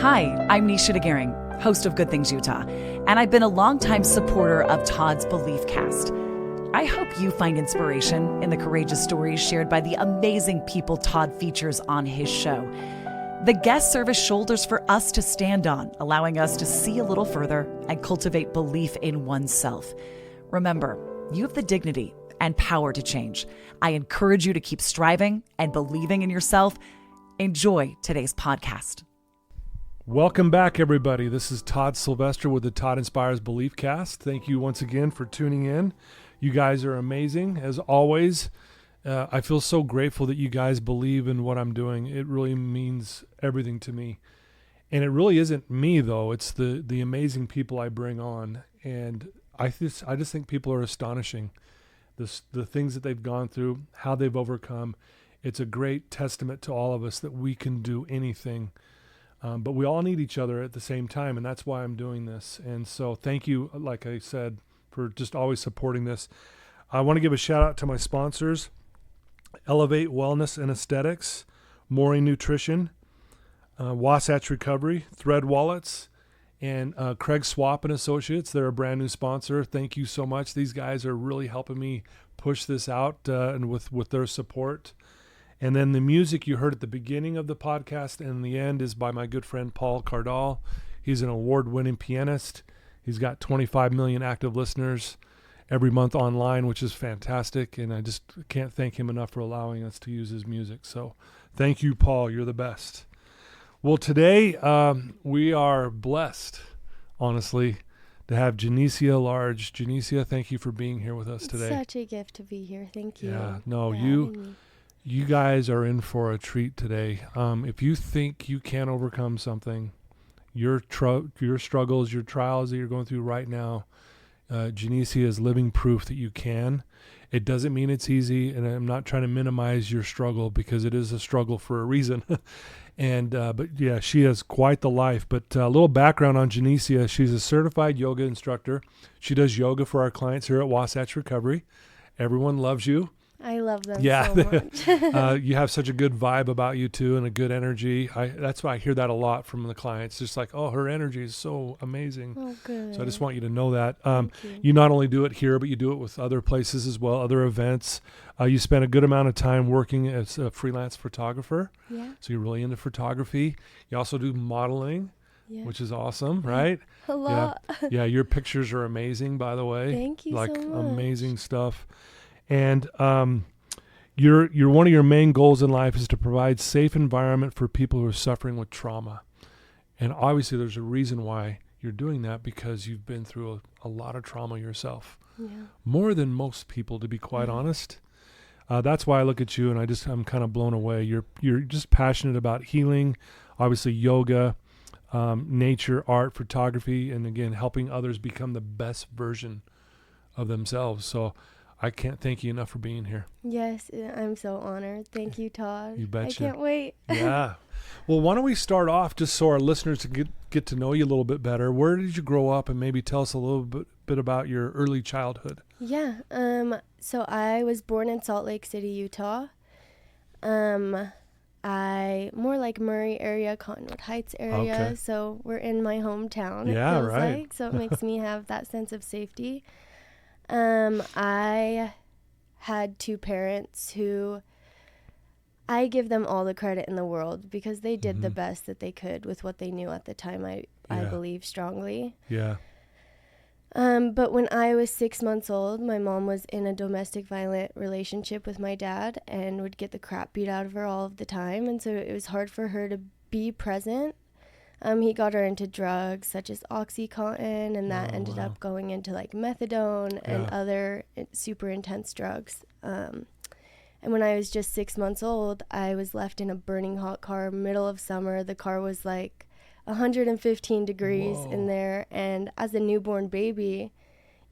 Hi, I'm Nisha DeGaring, host of Good Things Utah, and I've been a longtime supporter of Todd's Belief Cast. I hope you find inspiration in the courageous stories shared by the amazing people Todd features on his show. The guests serve as shoulders for us to stand on, allowing us to see a little further and cultivate belief in oneself. Remember, you have the dignity and power to change. I encourage you to keep striving and believing in yourself. Enjoy today's podcast. Welcome back, everybody. This is Todd Sylvester with the Todd Inspires Belief Cast. Thank you once again for tuning in. You guys are amazing, as always. I feel so grateful that you guys believe in what I'm doing. It really means everything to me. And it really isn't me, though. It's the amazing people I bring on. And I just think people are astonishing. The things that they've gone through, how they've overcome. It's a great testament to all of us that we can do anything. But we all need each other at the same time, and that's why I'm doing this. And so thank you, like I said, for just always supporting this. I want to give a shout out to my sponsors, Elevate Wellness and Aesthetics, Morii Nutrition, Wasatch Recovery, Thread Wallets, and Craig Swapp and Associates. They're a brand new sponsor. Thank you so much. These guys are really helping me push this out and with their support. And then the music you heard at the beginning of the podcast and the end is by my good friend Paul Cardall. He's an award-winning pianist. He's got 25 million active listeners every month online, which is fantastic. And I just can't thank him enough for allowing us to use his music. So thank you, Paul. You're the best. Well, today we are blessed, honestly, to have Janecia Large. Janecia, thank you for being here with us today. It's such a gift to be here. Thank you. Yeah, no, you guys are in for a treat today. If you think you can't overcome something, your struggles, your trials that you're going through right now, Janecia is living proof that you can. It doesn't mean it's easy, and I'm not trying to minimize your struggle because it is a struggle for a reason. But yeah, she has quite the life. But a little background on Janecia. She's a certified yoga instructor. She does yoga for our clients here at Wasatch Recovery. Everyone loves you. I love them so much. You have such a good vibe about you too, and a good energy. That's why I hear that a lot from the clients. Just like, oh, her energy is so amazing. Oh, good. So I just want you to know that. Thank you not only do it here, but you do it with other places as well, other events. You spend a good amount of time working as a freelance photographer. Yeah. So you're really into photography. You also do modeling, which is awesome, right? A lot. Yeah, your pictures are amazing, by the way. Thank you so much. Amazing stuff. And one of your main goals in life is to provide safe environment for people who are suffering with trauma. And obviously there's a reason why you're doing that, because you've been through a lot of trauma yourself. Yeah. More than most people, to be quite honest. That's why I look at you and I'm kind of blown away. You're just passionate about healing, obviously yoga, nature, art, photography, and again, helping others become the best version of themselves. So I can't thank you enough for being here. Yes, I'm so honored. Thank you, Todd. You betcha. I can't wait. Yeah. Well, why don't we start off just so our listeners can get to know you a little bit better. Where did you grow up, and maybe tell us a little bit about your early childhood? Yeah. So I was born in Salt Lake City, Utah. I more like Murray area, Cottonwood Heights area. Okay. So we're in my hometown. Yeah, it feels right. like, so it makes me have that sense of safety. I had two parents who I give them all the credit in the world because they did the best that they could with what they knew at the time. I believe strongly. Yeah. But when I was 6 months old, my mom was in a domestic violent relationship with my dad and would get the crap beat out of her all of the time. And so it was hard for her to be present. He got her into drugs such as Oxycontin, and that ended up going into like methadone and other super intense drugs. And when I was just 6 months old, I was left in a burning hot car, middle of summer. The car was like 115 degrees in there. And as a newborn baby,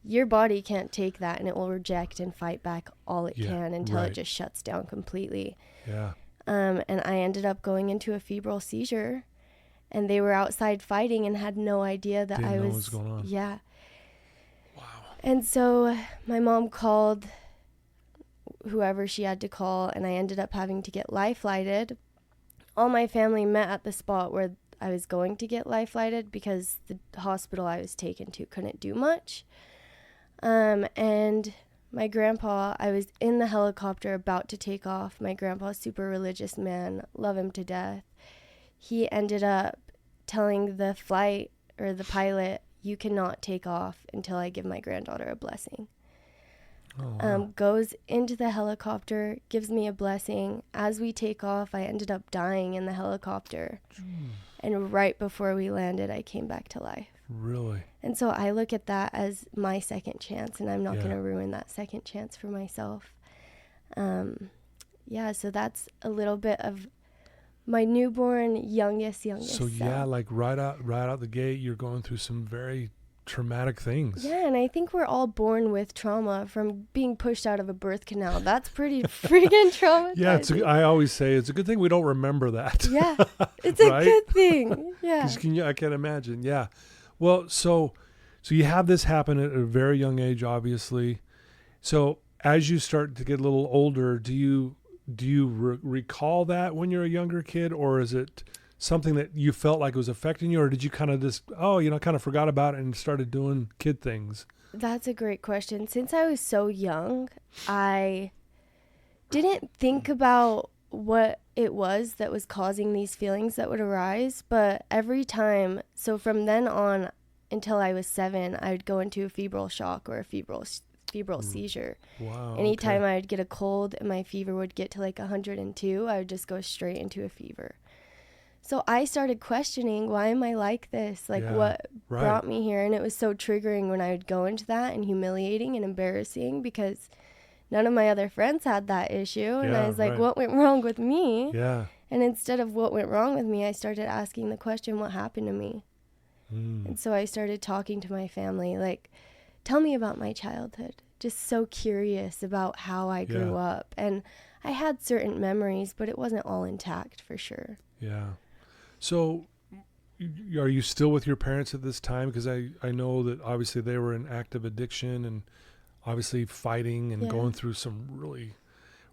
your body can't take that, and it will reject and fight back all it can until it just shuts down completely. Yeah. And I ended up going into a febrile seizure. And they were outside fighting and had no idea that Didn't I know was. what was going on. Yeah. Wow. And so my mom called whoever she had to call, and I ended up having to get life flighted. All my family met at the spot where I was going to get life flighted because the hospital I was taken to couldn't do much. And my grandpa, I was in the helicopter about to take off. My grandpa's super religious man, love him to death. He ended up telling the flight or the pilot, you cannot take off until I give my granddaughter a blessing. Oh, wow. Goes into the helicopter, gives me a blessing. As we take off, I ended up dying in the helicopter. And right before we landed, I came back to life. Really? And so I look at that as my second chance, and I'm not Yeah. going to ruin that second chance for myself. So that's a little bit of my newborn youngest So self. yeah, like right out the gate, you're going through some very traumatic things. Yeah, and I think we're all born with trauma from being pushed out of a birth canal. That's pretty freaking traumatizing. Yeah, I always say it's a good thing we don't remember that. Yeah, it's a Right? good thing. Yeah. 'Cause I can't imagine. Yeah. Well, so you have this happen at a very young age, obviously. So as you start to get a little older, do you recall that when you're a younger kid, or is it something that you felt like was affecting you, or did you kind of just, kind of forgot about it and started doing kid things? That's a great question. Since I was so young, I didn't think about what it was that was causing these feelings that would arise. But every time, so from then on until I was 7, I would go into a febrile shock or a febrile seizure. Wow. Anytime okay. I would get a cold and my fever would get to like 102, I would just go straight into a fever. So I started questioning, why am I like this? Like, Yeah, what right. brought me here? And it was so triggering when I would go into that, and humiliating and embarrassing because none of my other friends had that issue. And Yeah, I was like, right. what went wrong with me? Yeah. And instead of what went wrong with me, I started asking the question, what happened to me? And so I started talking to my family, like, tell me about my childhood. Just so curious about how I grew up. And I had certain memories, but it wasn't all intact for sure. Yeah. So are you still with your parents at this time? Because I know that obviously they were in active addiction and obviously fighting and going through some really...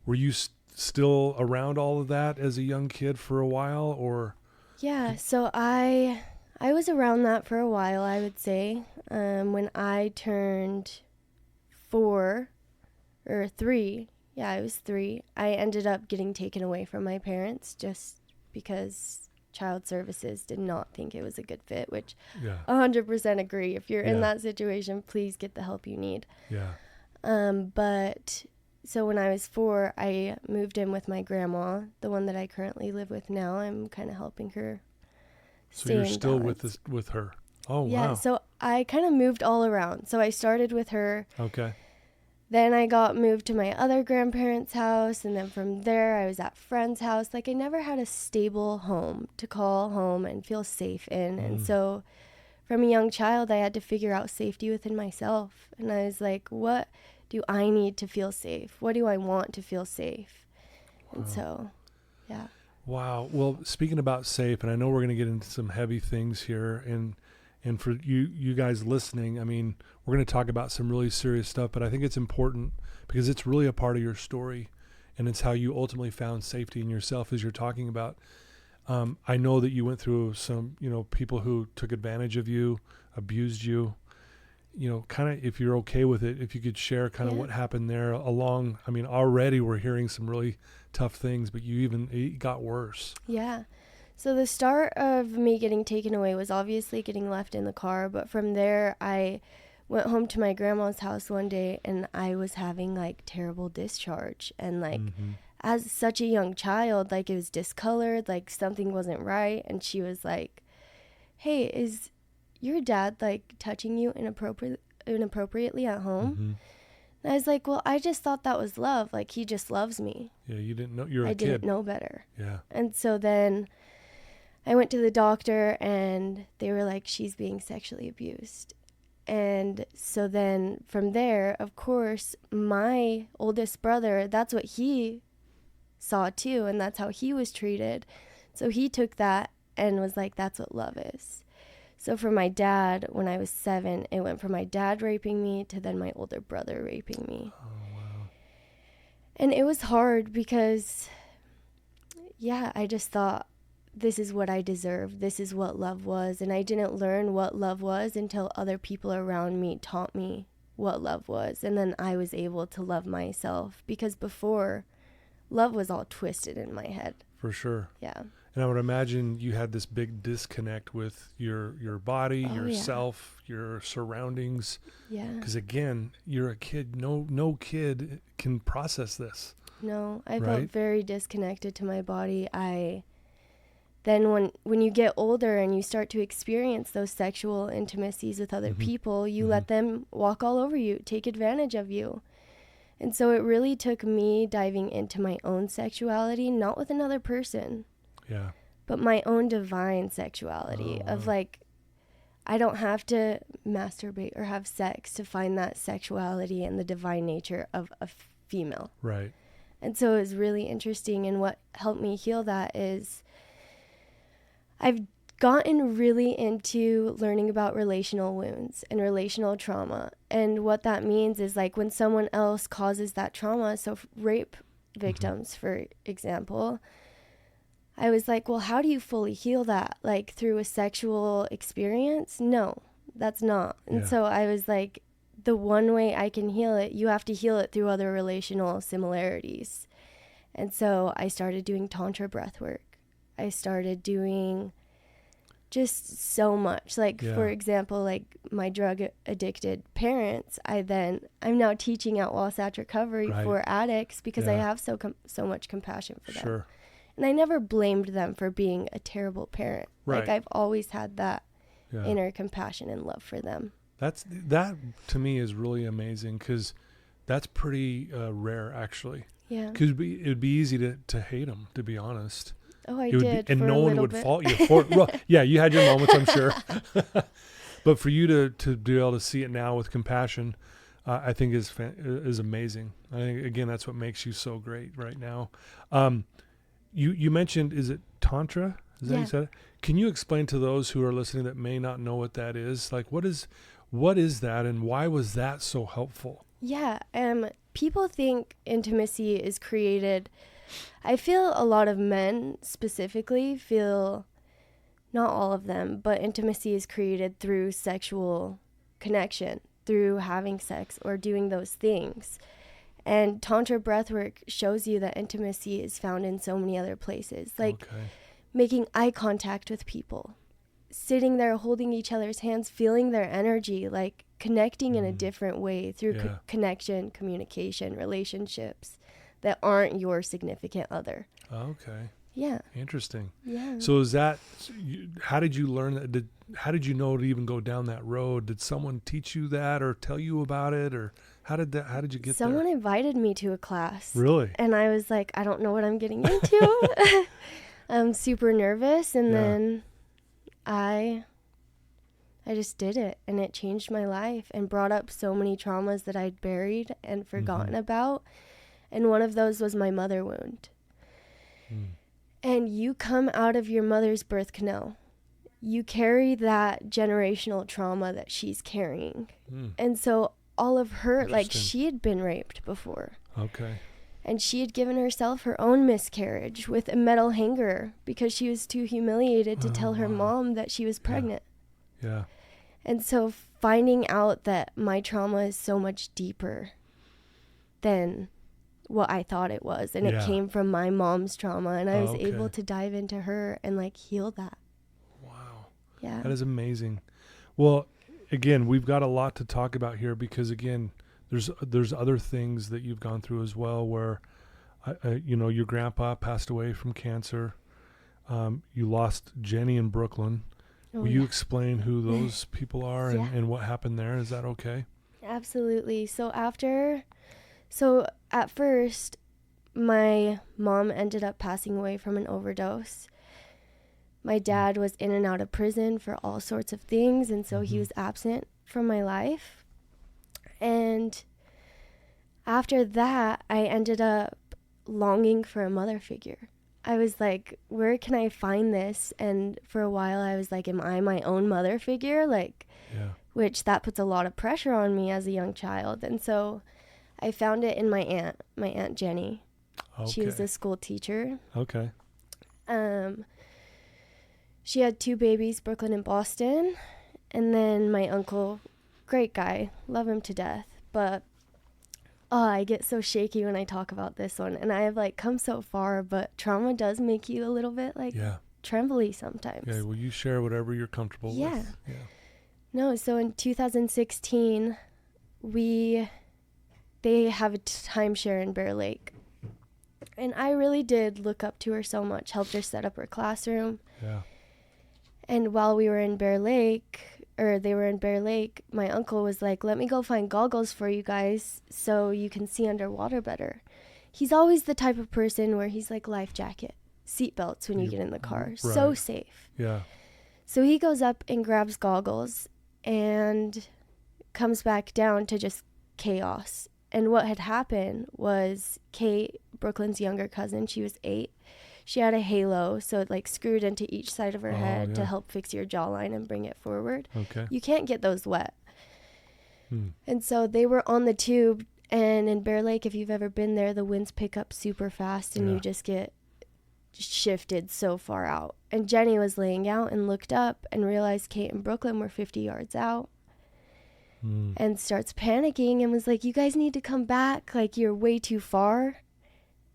Were you still around all of that as a young kid for a while, or... Yeah, so I was around that for a while, I would say. When I turned 4 or 3, I was 3, I ended up getting taken away from my parents just because child services did not think it was a good fit, which 100% agree. If you're in that situation, please get the help you need. Yeah. But so when I was 4, I moved in with my grandma, the one that I currently live with now. I'm kind of helping her. So you're still with her. Oh, wow. Yeah, so I kind of moved all around. So I started with her. Okay. Then I got moved to my other grandparents' house, and then from there I was at friends' house. Like, I never had a stable home to call home and feel safe in. And so from a young child, I had to figure out safety within myself. And I was like, what do I need to feel safe? What do I want to feel safe? And so, yeah. Wow. Well, speaking about safe, and I know we're going to get into some heavy things here, and for you guys listening, I mean, we're going to talk about some really serious stuff, but I think it's important because it's really a part of your story, and it's how you ultimately found safety in yourself, as you're talking about. I know that you went through some, people who took advantage of you, abused you. Kind of, if you're okay with it, if you could share kind of what happened there along. I mean, already we're hearing some really tough things, but it got worse. Yeah. So the start of me getting taken away was obviously getting left in the car. But from there, I went home to my grandma's house one day, and I was having like terrible discharge. And like, as such a young child, like, it was discolored, like something wasn't right. And she was like, hey, is your dad like touching you inappropriately at home? And I was like, well, I just thought that was love. Like, he just loves me. Yeah, you didn't know. You're a kid. I didn't know better. Yeah. And so then I went to the doctor, and they were like, she's being sexually abused. And so then from there, of course, my oldest brother, that's what he saw too, and that's how he was treated. So he took that and was like, that's what love is. So for my dad, when I was 7, it went from my dad raping me to then my older brother raping me. Oh, wow. And it was hard because, I just thought this is what I deserve. This is what love was. And I didn't learn what love was until other people around me taught me what love was. And then I was able to love myself, because before, love was all twisted in my head. For sure. Yeah. And I would imagine you had this big disconnect with your body, yourself, your surroundings. Yeah. Because again, you're a kid. No kid can process this. No, I Right? felt very disconnected to my body. Then when you get older and you start to experience those sexual intimacies with other people, you let them walk all over you, take advantage of you. And so it really took me diving into my own sexuality, not with another person, but my own divine sexuality of like, I don't have to masturbate or have sex to find that sexuality and the divine nature of a female. Right. And so it was really interesting. And what helped me heal that is I've gotten really into learning about relational wounds and relational trauma. And what that means is like when someone else causes that trauma, so rape victims, for example, I was like, well, how do you fully heal that? Like through a sexual experience? No, that's not. And so I was like, the one way I can heal it, you have to heal it through other relational similarities. And so I started doing Tantra breath work. I started doing just so much. Like, for example, like my drug addicted parents, I'm now teaching at Wasatch Recovery for addicts because I have so much compassion for them. Sure. And I never blamed them for being a terrible parent. Right. Like I've always had that inner compassion and love for them. That to me is really amazing, because that's pretty rare, actually. Yeah. Because it'd be easy to hate them, to be honest. Oh, I did. And for no a one little would bit. fault you for it. Well, yeah, you had your moments, I'm sure. But for you to be able to see it now with compassion, I think is amazing. I think, again, that's what makes you so great right now. You mentioned, is it Tantra? Is that how you said it? Can you explain to those who are listening that may not know what that is? Like, what is that, and why was that so helpful? Yeah. People think intimacy is created. I feel a lot of men specifically feel, not all of them, but intimacy is created through sexual connection, through having sex or doing those things. And Tantra breathwork shows you that intimacy is found in so many other places, like making eye contact with people, sitting there holding each other's hands, feeling their energy, like connecting in a different way through connection, communication, relationships that aren't your significant other. Okay. Yeah. Interesting. Yeah. So how did you learn that? How did you know to even go down that road? Did someone teach you that or tell you about it, or how did you get Someone there? invited me to a class. Really? And I was like, I don't know what I'm getting into. I'm super nervous. And then I just did it, and it changed my life and brought up so many traumas that I'd buried and forgotten about. And one of those was my mother wound. And you come out of your mother's birth canal. You carry that generational trauma that she's carrying. And so all of her, like, she had been raped before. Okay. And she had given herself her own miscarriage with a metal hanger because she was too humiliated to tell her mom that she was pregnant. Yeah. And so finding out that my trauma is so much deeper than what I thought it was. And it came from my mom's trauma. And I was able to dive into her and like heal that. Wow. Yeah. That is amazing. Well, again, we've got a lot to talk about here because, again, there's other things that you've gone through as well where, your grandpa passed away from cancer. You lost Jenny in Brooklyn. Will you explain who those people are and what happened there? Is that okay? Absolutely. So at first, my mom ended up passing away from an overdose. My dad was in and out of prison for all sorts of things, and so he was absent from my life. And after that, I ended up longing for a mother figure. I was like, where can I find this? And for a while, I was like, am I my own mother figure? Which that puts a lot of pressure on me as a young child. And so I found it in my Aunt Jenny. Okay. She was a school teacher. Okay. she had 2 babies, Brooklyn and Boston. And then my uncle, great guy, love him to death. But I get so shaky when I talk about this one. And I have like come so far, but trauma does make you a little bit like trembly sometimes. Yeah, well, you share whatever you're comfortable with. Yeah. No, so in 2016, they have a timeshare in Bear Lake. And I really did look up to her so much, helped her set up her classroom. Yeah. And while we were in Bear Lake, or they were in Bear Lake, my uncle was like, let me go find goggles for you guys so you can see underwater better. He's always the type of person where he's like, life jacket, seatbelts when you get in the car. Right. So safe. Yeah. So he goes up and grabs goggles and comes back down to just chaos. And what had happened was Kate, Brooklyn's younger cousin, she was 8. She had a halo, so it like screwed into each side of her head to help fix your jawline and bring it forward. Okay. You can't get those wet. And so they were on the tube, and in Bear Lake, if you've ever been there, the winds pick up super fast and you just get shifted so far out. And Jenny was laying out and looked up and realized Kate and Brooklyn were 50 yards out. And starts panicking and was like, you guys need to come back, like you're way too far.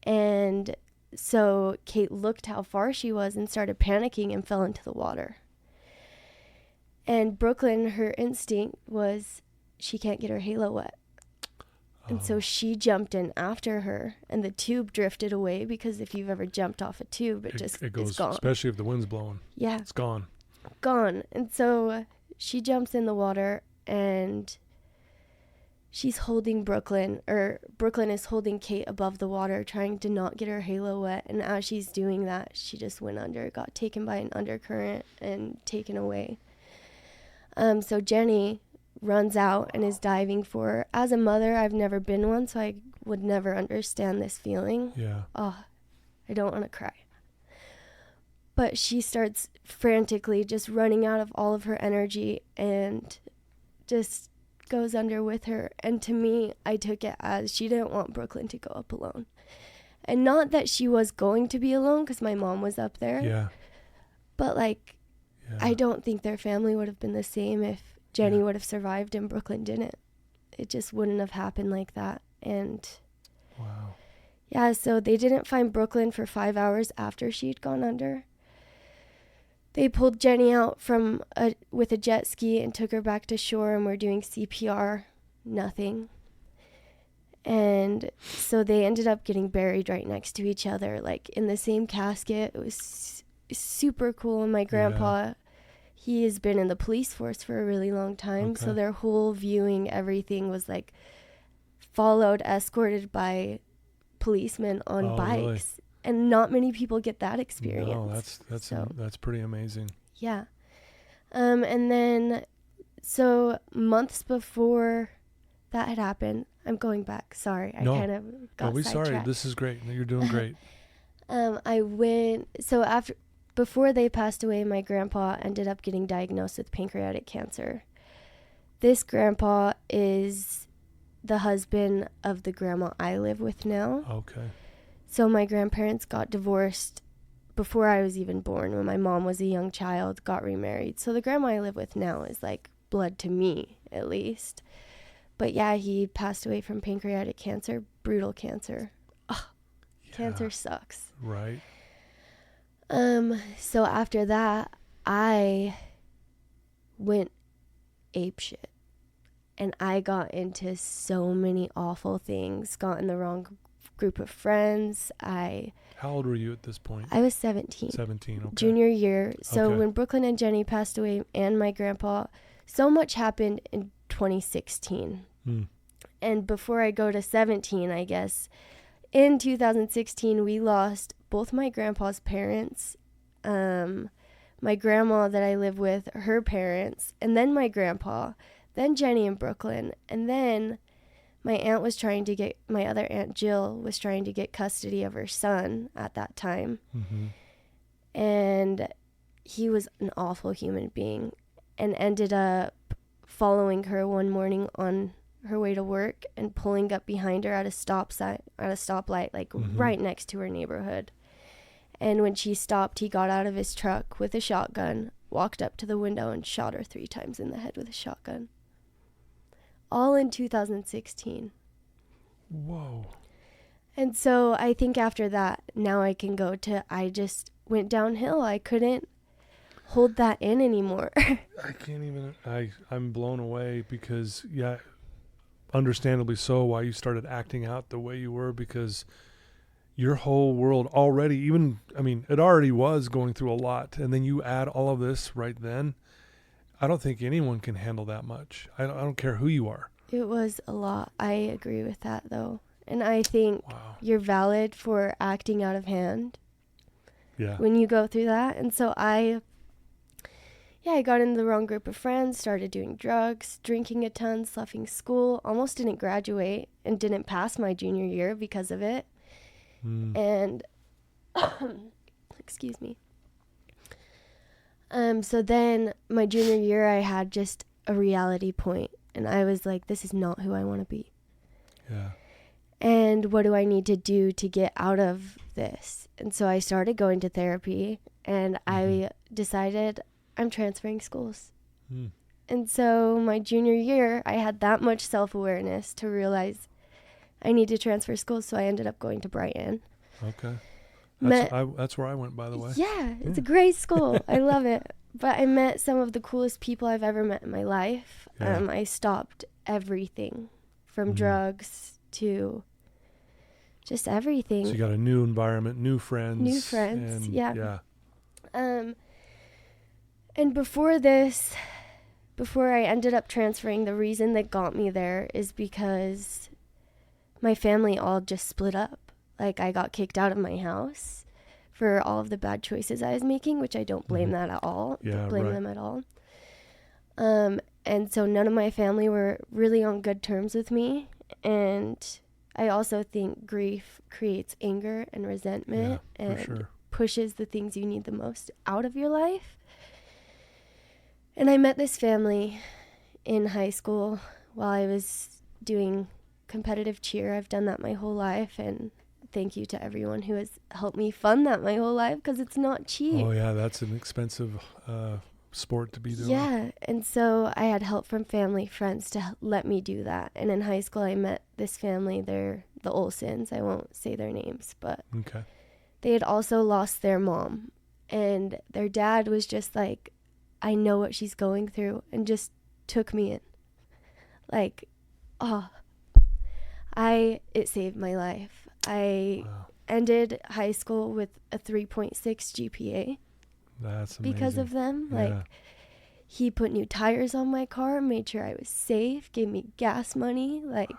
And so Kate looked how far she was and started panicking and fell into the water. And Brooklyn, her instinct was she can't get her halo wet. And so she jumped in after her, and the tube drifted away, because if you've ever jumped off a tube, it goes, it's gone. Especially if the wind's blowing. Yeah. It's gone. Gone. And so she jumps in the water, and she's holding Brooklyn, or Brooklyn is holding Kate above the water, trying to not get her halo wet. And as she's doing that, she just went under, got taken by an undercurrent and taken away. So Jenny runs out and is diving for her. As a mother, I've never been one, so I would never understand this feeling. Yeah. Oh, I don't want to cry. But she starts frantically just running out of all of her energy and just goes under with her. And to me, I took it as she didn't want Brooklyn to go up alone. And not that she was going to be alone, because my mom was up there. Yeah. But I don't think their family would have been the same if Jenny would have survived and Brooklyn didn't. It just wouldn't have happened like that. And wow. Yeah, so they didn't find Brooklyn for 5 hours after she'd gone under. They pulled Jenny out with a jet ski and took her back to shore, and were doing CPR. Nothing. And so they ended up getting buried right next to each other, like in the same casket. It was super cool. And my grandpa, he has been in the police force for a really long time. Okay. So their whole viewing, everything was like followed, escorted by policemen on bikes. Really? And not many people get that experience. No, that's pretty amazing. Yeah. And then, so months before that had happened, I'm going back. Sorry, I kind of got sidetracked. Sorry. This is great. You're doing great. Before they passed away, my grandpa ended up getting diagnosed with pancreatic cancer. This grandpa is the husband of the grandma I live with now. Okay. So my grandparents got divorced before I was even born, when my mom was a young child, got remarried. So the grandma I live with now is like blood to me, at least. But yeah, he passed away from pancreatic cancer, brutal cancer. Cancer sucks. Right. So after that, I went apeshit. And I got into so many awful things, got in the wrong group of friends. How old were you at this point? I was 17. 17, okay. Junior year. So when Brooklyn and Jenny passed away, and my grandpa, so much happened in 2016. And before I go to 17, I guess, in 2016, we lost both my grandpa's parents, my grandma that I live with, her parents, and then my grandpa, then Jenny and Brooklyn, and then my other aunt Jill was trying to get custody of her son at that time. Mm-hmm. And he was an awful human being, and ended up following her one morning on her way to work and pulling up behind her at a stoplight, like right next to her neighborhood. And when she stopped, he got out of his truck with a shotgun, walked up to the window, and shot her 3 times in the head with a shotgun. All in 2016. Whoa. And so I think after that, now I can go to, I just went downhill. I couldn't hold that in anymore. I can't even, I'm blown away because, yeah, understandably so, why you started acting out the way you were, because your whole world already, even, I mean, it already was going through a lot. And then you add all of this right then. I don't think anyone can handle that much. I don't care who you are. It was a lot. I agree with that, though. And I think Wow. you're valid for acting out of hand. Yeah. When you go through that. And so I got into the wrong group of friends, started doing drugs, drinking a ton, sloughing school, almost didn't graduate and didn't pass my junior year because of it. And excuse me. So then my junior year, I had just a reality point, and I was like, this is not who I want to be. Yeah. And what do I need to do to get out of this? And so I started going to therapy, and I decided I'm transferring schools. And so my junior year, I had that much self-awareness to realize I need to transfer schools, so I ended up going to Brighton. Okay. Met- That's where I went, by the way. Yeah, it's a great school. I love it. But I met some of the coolest people I've ever met in my life. Yeah. I stopped everything from drugs to just everything. So you got a new environment, new friends. And yeah. And before I ended up transferring, the reason that got me there is because my family all just split up. Like, I got kicked out of my house for all of the bad choices I was making, which I don't blame that at all. Yeah, Don't blame right. them at all. And so none of my family were really on good terms with me. And I also think grief creates anger and resentment and pushes the things you need the most out of your life. And I met this family in high school while I was doing competitive cheer. I've done that my whole life, and thank you to everyone who has helped me fund that my whole life, because it's not cheap. Oh yeah, that's an expensive sport to be doing. Yeah, and so I had help from family, friends to let me do that. And in high school, I met this family. They're the Olsons. I won't say their names, but they had also lost their mom, and their dad was just like, I know what she's going through, and just took me in. Like, it saved my life. I ended high school with a 3.6 GPA. That's amazing. Because of them. Like, he put new tires on my car, made sure I was safe, gave me gas money. Like,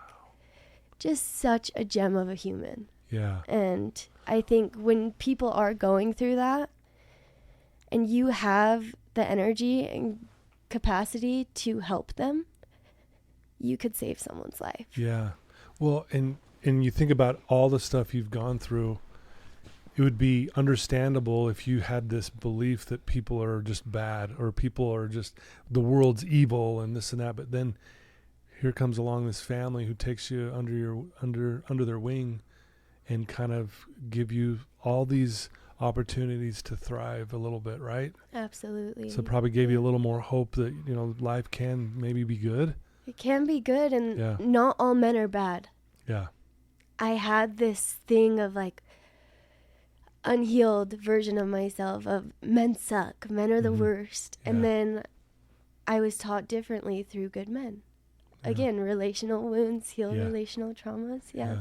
just such a gem of a human. Yeah. And I think when people are going through that, and you have the energy and capacity to help them, you could save someone's life. Yeah. Well, and you think about all the stuff you've gone through, it would be understandable if you had this belief that people are just bad, or people are just, the world's evil and this and that. But then here comes along this family who takes you under their wing and kind of give you all these opportunities to thrive a little bit, right? Absolutely. So probably gave you a little more hope that, life can maybe be good. It can be good, and not all men are bad. Yeah. I had this thing of like unhealed version of myself of men suck, men are the worst. Yeah. And then I was taught differently through good men. Again, relational wounds heal relational traumas. Yeah.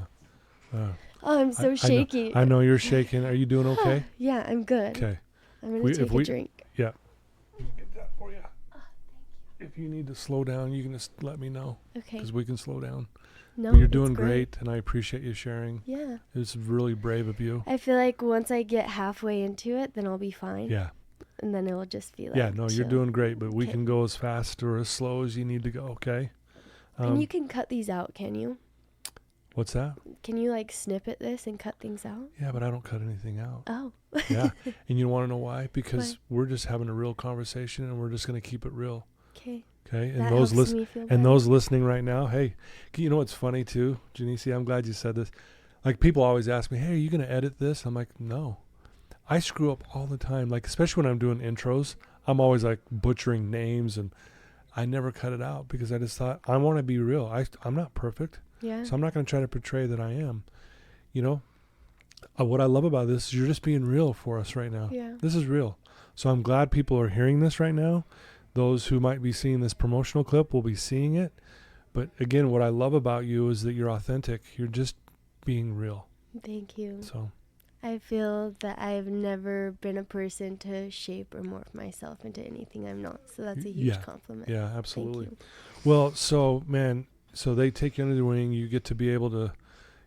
Oh, I'm so shaky. I know you're shaking. Are you doing okay? Yeah, I'm good. Okay. I'm going to take a drink. Yeah. Get that for you. If you need to slow down, you can just let me know. Okay. Because we can slow down. No, but you're doing great, and I appreciate you sharing. Yeah. It's really brave of you. I feel like once I get halfway into it, then I'll be fine. Yeah. And then it'll just be like, yeah, no, chill. You're doing great, but we can go as fast or as slow as you need to go, okay? And you can cut these out, can you? What's that? Can you like snippet this and cut things out? Yeah, but I don't cut anything out. Oh. Yeah. And you want to know why? Because we're just having a real conversation, and we're just going to keep it real. Okay. Okay. And that those helps me feel better. those listening right now, hey, you know what's funny too, Janecia? I'm glad you said this. Like, people always ask me, hey, are you going to edit this? I'm like, no. I screw up all the time. Like, especially when I'm doing intros, I'm always like butchering names, and I never cut it out because I just thought, I want to be real. I'm not perfect. Yeah. So I'm not going to try to portray that I am. What I love about this is you're just being real for us right now. Yeah. This is real. So I'm glad people are hearing this right now. Those who might be seeing this promotional clip will be seeing it. But again, what I love about you is that you're authentic. You're just being real. Thank you. So I feel that I've never been a person to shape or morph myself into anything I'm not. So that's a huge compliment. Yeah, absolutely. Thank you. Well, so they take you under the wing. You get to be able to,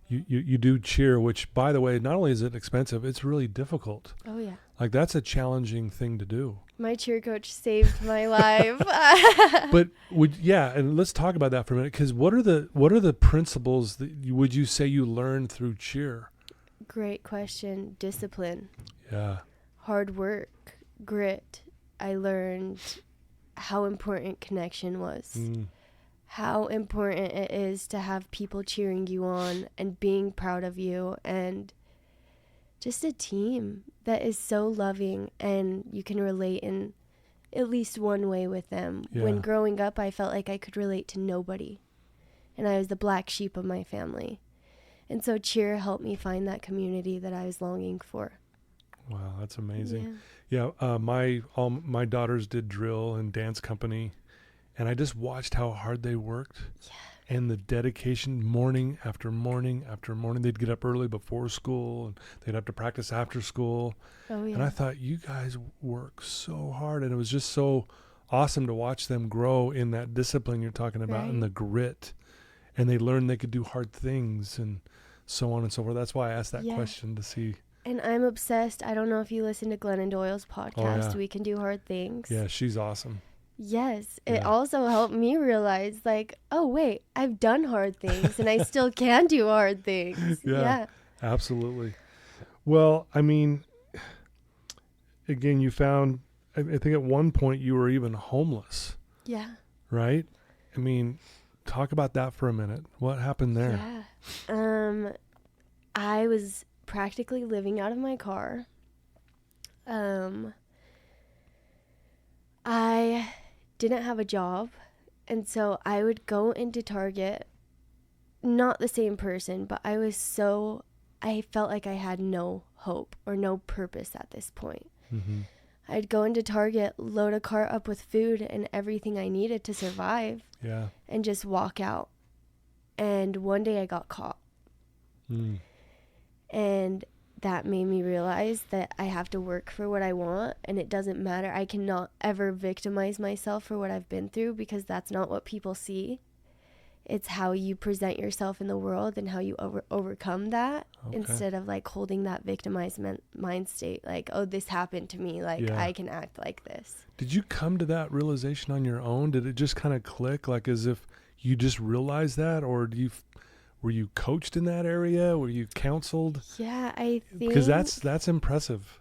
you do cheer, which, by the way, not only is it expensive, it's really difficult. Oh, yeah. Like, that's a challenging thing to do. My cheer coach saved my life. But and let's talk about that for a minute, because what are the principles that would you say you learned through cheer? Great question. Discipline. Yeah. Hard work. Grit. I learned how important connection was. How important it is to have people cheering you on and being proud of you, and just a team that is so loving and you can relate in at least one way with them. Yeah. When growing up, I felt like I could relate to nobody, and I was the black sheep of my family. And so cheer helped me find that community that I was longing for. Wow, that's amazing. Yeah, my daughters did drill and dance company, and I just watched how hard they worked. Yeah. And the dedication, morning after morning after morning. They'd get up early before school, and they'd have to practice after school. Oh, yeah. And I thought, you guys work so hard, and it was just so awesome to watch them grow in that discipline you're talking about, and the grit. And they learned they could do hard things, and so on and so forth. That's why I asked that question, to see. And I'm obsessed. I don't know if you listen to Glennon Doyle's podcast, We Can Do Hard Things. Yeah, she's awesome. Yes. It also helped me realize, like, oh, wait, I've done hard things and I still can do hard things. Yeah. Absolutely. Well, I mean, again, you found, I think at one point you were even homeless. Yeah. Right? I mean, talk about that for a minute. What happened there? Yeah. I was practically living out of my car. I didn't have a job, and so I would go into Target, not the same person, but I felt like I had no hope or no purpose at this point. Mm-hmm. I'd go into Target, load a cart up with food and everything I needed to survive, and just walk out. And one day I got caught. And that made me realize that I have to work for what I want, and it doesn't matter. I cannot ever victimize myself for what I've been through, because that's not what people see. It's how you present yourself in the world and how you overcome that, instead of like holding that victimized mind state. Like, oh, this happened to me. Like, I can act like this. Did you come to that realization on your own? Did it just kind of click, like as if you just realized that? Or were you coached in that area? Were you counseled? Yeah, I think. Because that's impressive.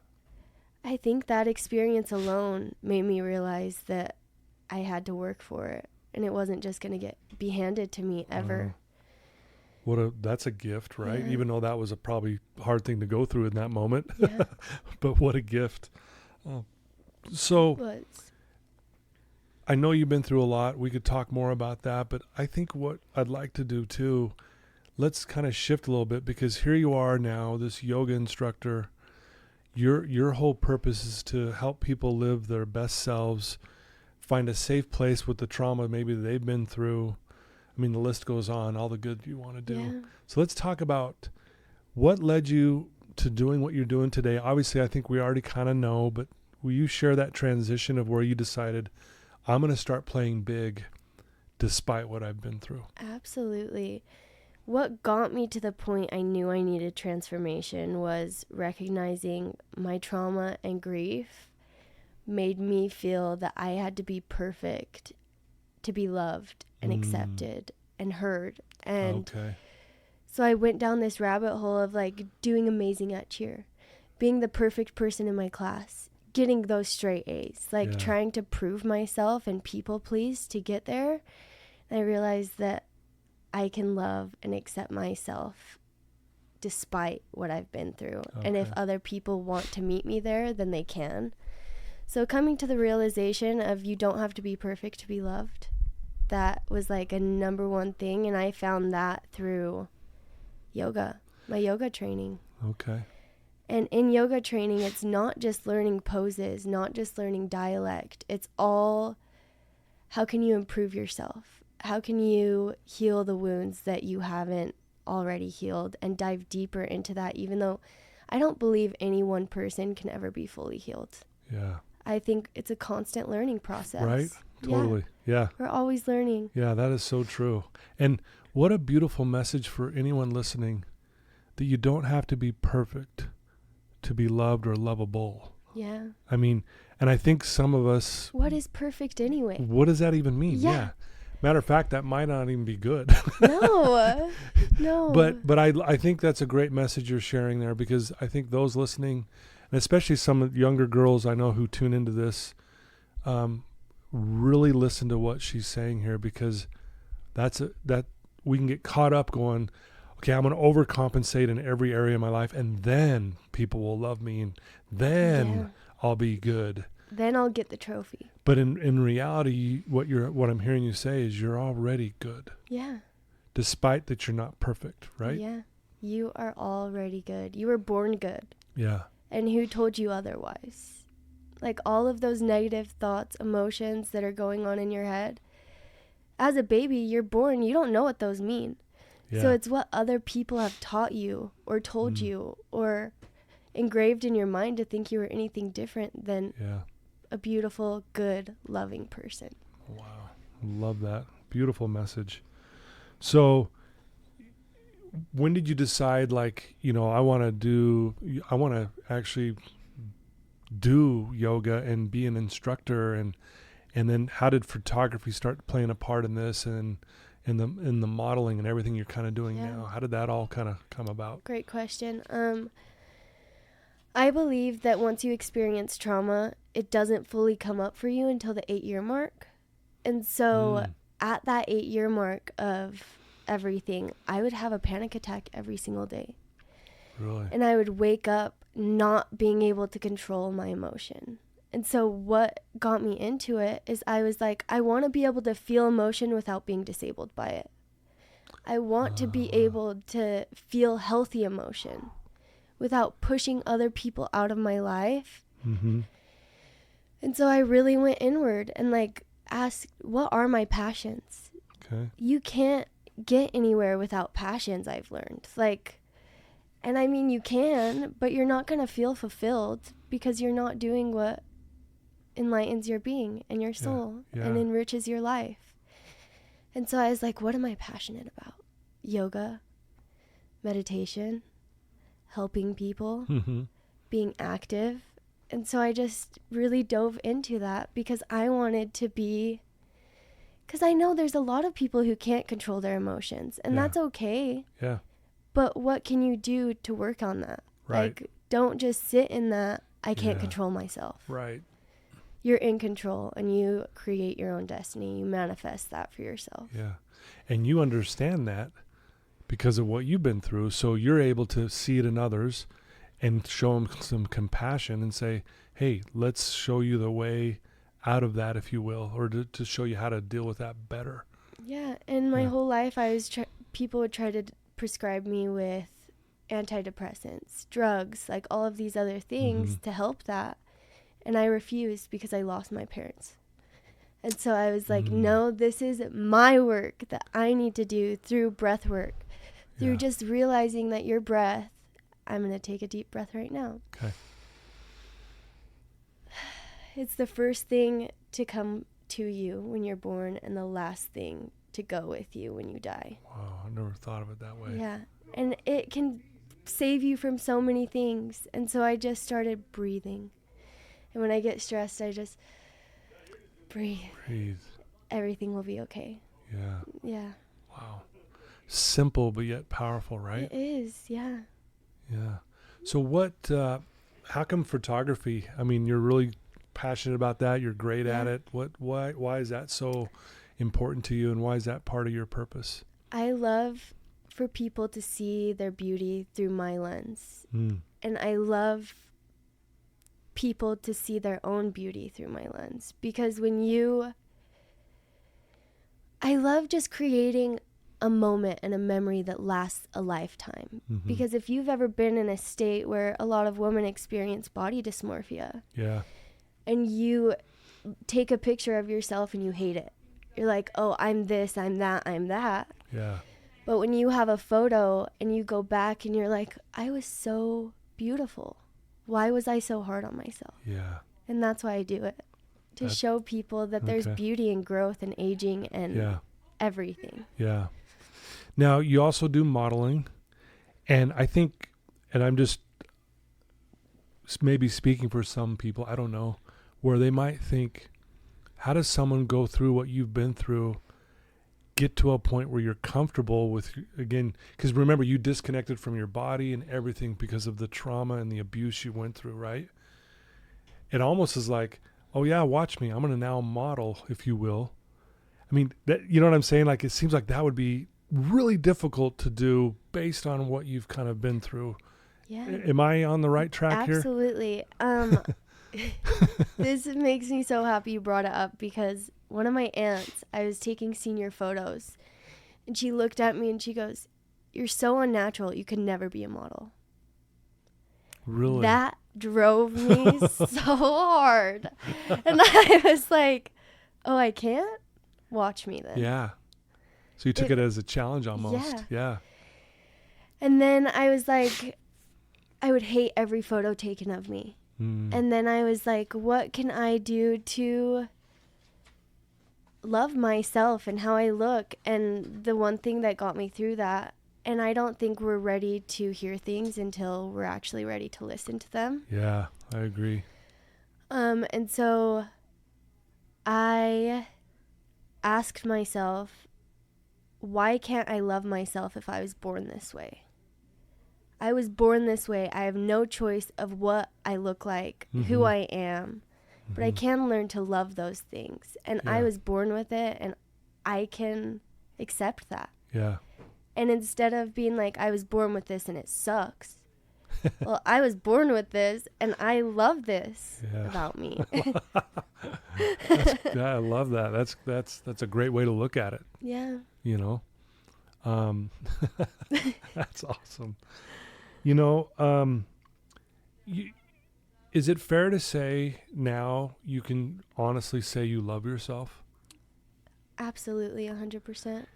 I think that experience alone made me realize that I had to work for it. And it wasn't just going to be handed to me ever. That's a gift, right? Yeah. Even though that was a probably hard thing to go through in that moment. Yeah. But what a gift. So I know you've been through a lot. We could talk more about that, but I think what I'd like to do too, let's kind of shift a little bit, because here you are now, this yoga instructor. Your whole purpose is to help people live their best selves, find a safe place with the trauma maybe they've been through. I mean, the list goes on, all the good you want to do. Yeah. So let's talk about what led you to doing what you're doing today. Obviously, I think we already kind of know, but will you share that transition of where you decided, I'm going to start playing big despite what I've been through? Absolutely. What got me to the point I knew I needed transformation was recognizing my trauma and grief made me feel that I had to be perfect to be loved and accepted and heard. And so I went down this rabbit hole of like doing amazing at cheer, being the perfect person in my class, getting those straight A's, like trying to prove myself and people please to get there. And I realized that I can love and accept myself despite what I've been through. And if other people want to meet me there, then they can. So coming to the realization of you don't have to be perfect to be loved, that was like a number one thing. And I found that through yoga, my yoga training. Okay. And in yoga training, it's not just learning poses, not just learning dialect. It's all, how can you improve yourself? How can you heal the wounds that you haven't already healed, and dive deeper into that, even though I don't believe any one person can ever be fully healed. Yeah. I think it's a constant learning process. Right? Totally. Yeah. We're always learning. Yeah, that is so true. And what a beautiful message for anyone listening, that you don't have to be perfect to be loved or lovable. Yeah. I mean, and I think some of us... What is perfect anyway? What does that even mean? Yeah. Matter of fact, that might not even be good. No. But I think that's a great message you're sharing there, because I think those listening, and especially some younger girls I know who tune into this, really listen to what she's saying here, because that we can get caught up going, okay, I'm going to overcompensate in every area of my life, and then people will love me, and then I'll be good. Then I'll get the trophy. But in reality, what I'm hearing you say is you're already good. Yeah. Despite that you're not perfect, right? Yeah. You are already good. You were born good. Yeah. And who told you otherwise? Like all of those negative thoughts, emotions that are going on in your head. As a baby, you're born, you don't know what those mean. Yeah. So it's what other people have taught you or told you or engraved in your mind to think you were anything different than a beautiful, good, loving person. Wow. Love that. Beautiful message. So when did you decide, like, I want to actually do yoga and be an instructor, and then how did photography start playing a part in this, and in the modeling and everything you're kind of doing now? How did that all kind of come about? Great question. I believe that once you experience trauma, it doesn't fully come up for you until the 8-year mark. And so at that 8-year mark of everything, I would have a panic attack every single day. Really? And I would wake up not being able to control my emotion. And so what got me into it is I was like, I want to be able to feel emotion without being disabled by it. I want to be able to feel healthy emotion without pushing other people out of my life. Mm-hmm. And so I really went inward and asked, what are my passions? Okay. You can't get anywhere without passions, I've learned. And I mean, you can, but you're not going to feel fulfilled because you're not doing what enlightens your being and your soul and enriches your life. And so I was like, what am I passionate about? Yoga, meditation, helping people, being active. And so I just really dove into that because I wanted to be, because I know there's a lot of people who can't control their emotions, and that's okay. Yeah. But what can you do to work on that? Right. Don't just sit in that, I can't control myself. Right. You're in control, and you create your own destiny. You manifest that for yourself. Yeah. And you understand that because of what you've been through. So you're able to see it in others and show them some compassion and say, hey, let's show you the way out of that, if you will, or to show you how to deal with that better. Yeah. And my whole life, people would try to prescribe me with antidepressants, drugs, all of these other things to help that. And I refused because I lost my parents. And so I was like, no, this is my work that I need to do through breath work, through just realizing that your breath, I'm going to take a deep breath right now. Okay. It's the first thing to come to you when you're born and the last thing to go with you when you die. Wow, I never thought of it that way. Yeah. And it can save you from so many things. And so I just started breathing. And when I get stressed, I just breathe. Everything will be okay. Yeah. Yeah. Wow. Simple, but yet powerful, right? It is, yeah. Yeah. So how come photography? I mean, you're really passionate about that. You're great at it. Why is that so important to you, and why is that part of your purpose? I love for people to see their beauty through my lens. Mm. And I love people to see their own beauty through my lens. Because I love just creating a moment and a memory that lasts a lifetime. Mm-hmm. Because if you've ever been in a state where a lot of women experience body dysmorphia, Yeah. and you take a picture of yourself and you hate it, you're like, oh, I'm this, I'm that, I'm that. Yeah. But when you have a photo and you go back and you're like, I was so beautiful. Why was I so hard on myself? Yeah. And that's why I do it. To show people that there's okay. beauty and growth and aging and everything. Yeah. Now, you also do modeling. And I think, and I'm just maybe speaking for some people, I don't know, where they might think, how does someone go through what you've been through, get to a point where you're comfortable with, again, because remember, you disconnected from your body and everything because of the trauma and the abuse you went through, right? It almost is like, oh yeah, watch me. I'm going to now model, if you will. I mean, that, you know what I'm saying? Like, it seems like that would be really difficult to do based on what you've kind of been through. Yeah. Am I on the right track here? Absolutely. This makes me so happy you brought it up, because one of my aunts, I was taking senior photos, and she looked at me and she goes, you're so unnatural. You could never be a model. Really? That drove me so hard. And I was like, oh, I can't? Watch me then. Yeah. So you took it as a challenge almost. Yeah. Yeah. And then I was like, I would hate every photo taken of me. And then I was like, what can I do to love myself and how I look? And the one thing that got me through that, and I don't think we're ready to hear things until we're actually ready to listen to them. Yeah, I agree. And so I asked myself, why can't I love myself if I was born this way? I was born this way. I have no choice of what I look like, who I am, but I can learn to love those things. And I was born with it, and I can accept that. Yeah. And instead of being like, I was born with this and it sucks, well, I was born with this and I love this about me. I love that. That's a great way to look at it. Yeah. You know, that's awesome. You know, is it fair to say now you can honestly say you love yourself? Absolutely, 100%.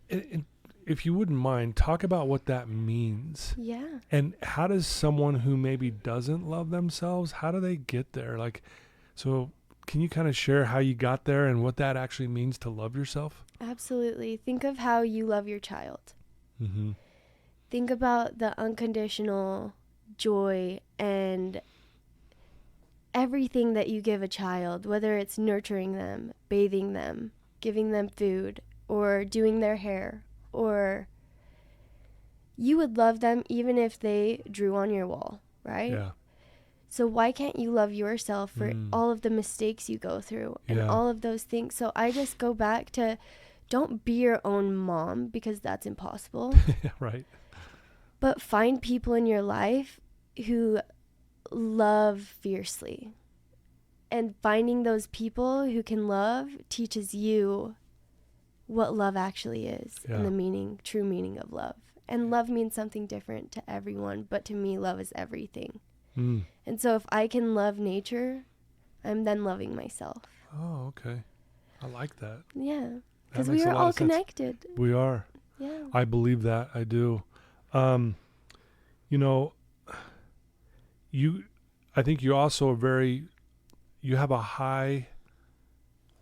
And if you wouldn't mind, talk about what that means. Yeah. And how does someone who maybe doesn't love themselves, how do they get there? Like, so can you kind of share how you got there and what that actually means to love yourself? Absolutely. Think of how you love your child. Mm-hmm. Think about the unconditional joy and everything that you give a child, whether it's nurturing them, bathing them, giving them food, or doing their hair, or you would love them even if they drew on your wall, right? Yeah. So why can't you love yourself for all of the mistakes you go through and all of those things? So I just go back to, don't be your own mom, because that's impossible. Right. But find people in your life who love fiercely. And finding those people who can love teaches you what love actually is and the true meaning of love. And love means something different to everyone, but to me, love is everything. And so if I can love nature, I'm then loving myself. Oh, okay. I like that. Yeah. Because we are all connected. We are. Yeah. I believe that. I do. You know, I think you also you have a high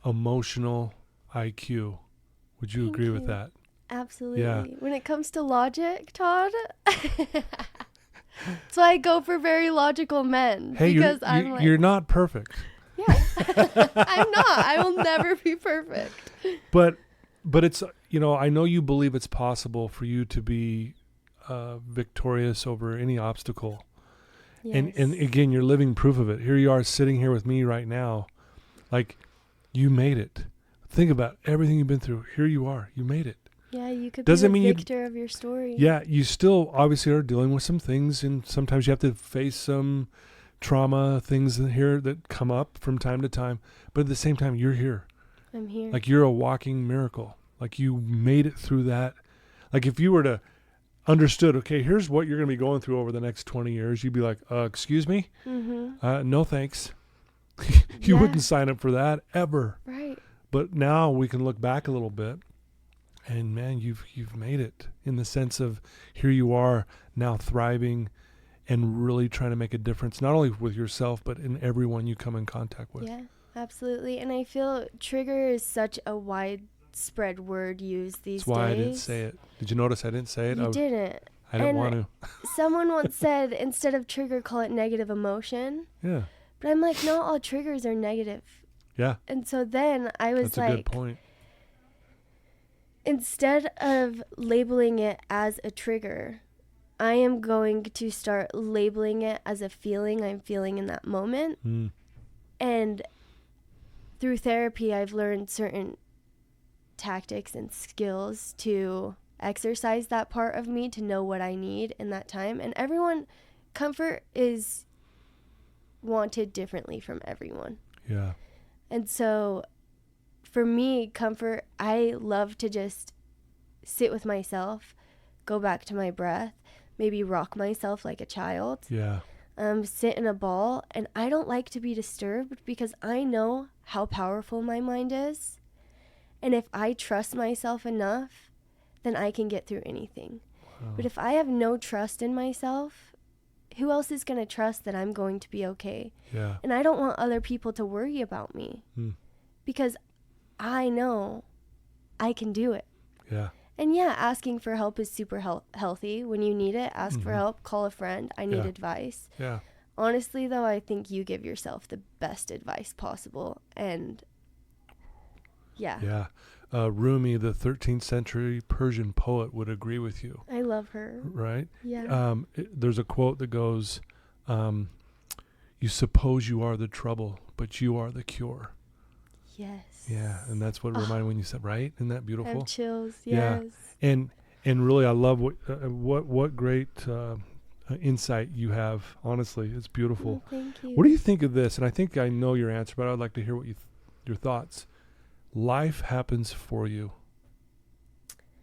emotional IQ. Would you agree with that? Absolutely. Yeah. When it comes to logic, Todd, so I go for very logical men. Hey, because you're not perfect. Yeah. I'm not. I will never be perfect. But it's, you know, I know you believe it's possible for you to be victorious over any obstacle. Yes. And again, you're living proof of it. Here you are sitting here with me right now. Like, you made it. Think about everything you've been through. Here you are. You made it. Yeah, you could Doesn't be mean the victor of your story. Yeah, you still obviously are dealing with some things, and sometimes you have to face some trauma things in here that come up from time to time. But at the same time, you're here. I'm here. Like, you're a walking miracle. Like, you made it through that. Like, if you were to understood, okay, here's what you're going to be going through over the next 20 years, you'd be like, excuse me? No, thanks. You wouldn't sign up for that ever. Right. But now we can look back a little bit, and man, you've made it, in the sense of here you are now thriving and really trying to make a difference, not only with yourself, but in everyone you come in contact with. Yeah, absolutely. And I feel trigger is such a widespread word used these days. That's why I didn't say it. Did you notice I didn't say it? You didn't. I didn't want to. Someone once said, instead of trigger, call it negative emotion. Yeah. But I'm like, not all triggers are negative. Yeah. And so then I was That's a good point. Instead of labeling it as a trigger, I am going to start labeling it as a feeling I'm feeling in that moment. And through therapy, I've learned certain tactics and skills to exercise that part of me, to know what I need in that time. And comfort is wanted differently from everyone. Yeah. And so for me, comfort, I love to just sit with myself, go back to my breath, maybe rock myself like a child. Yeah. Sit in a ball. And I don't like to be disturbed, because I know how powerful my mind is. And if I trust myself enough, then I can get through anything. Wow. But if I have no trust in myself, who else is going to trust that I'm going to be okay? Yeah. And I don't want other people to worry about me, because I know I can do it. Yeah. And yeah, asking for help is super healthy. When you need it, ask for help, call a friend. I need advice. Yeah. Honestly, though, I think you give yourself the best advice possible. And yeah. Yeah. Rumi, the 13th century Persian poet, would agree with you. I love her. Right? Yeah. There's a quote that goes, you suppose you are the trouble, but you are the cure. Yes. Yeah, and that's what reminded me when you said, right? Isn't that beautiful? I have chills. Yes. Yeah. And really, I love what great insight you have. Honestly, it's beautiful. Oh, thank you. What do you think of this? And I think I know your answer, but I'd like to hear what your thoughts. Life happens for you.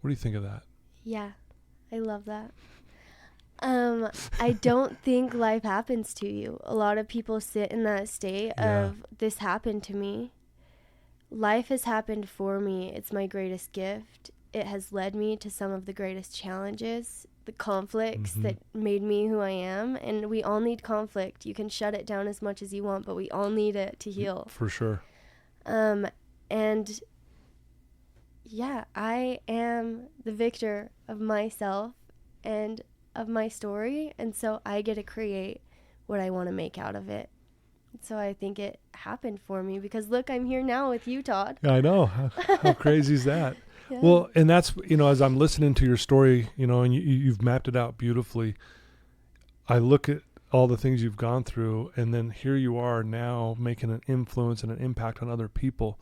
What do you think of that? Yeah, I love that. I don't think life happens to you. A lot of people sit in that state of, this happened to me. Life has happened for me. It's my greatest gift. It has led me to some of the greatest challenges, the conflicts that made me who I am. And we all need conflict. You can shut it down as much as you want, but we all need it to heal. For sure. And yeah, I am the victor of myself and of my story. And so I get to create what I want to make out of it. So I think it happened for me, because look, I'm here now with you, Todd. I know. How crazy is that? Yeah. Well, and that's, as I'm listening to your story, and you've mapped it out beautifully. I look at all the things you've gone through, and then here you are now making an influence and an impact on other people.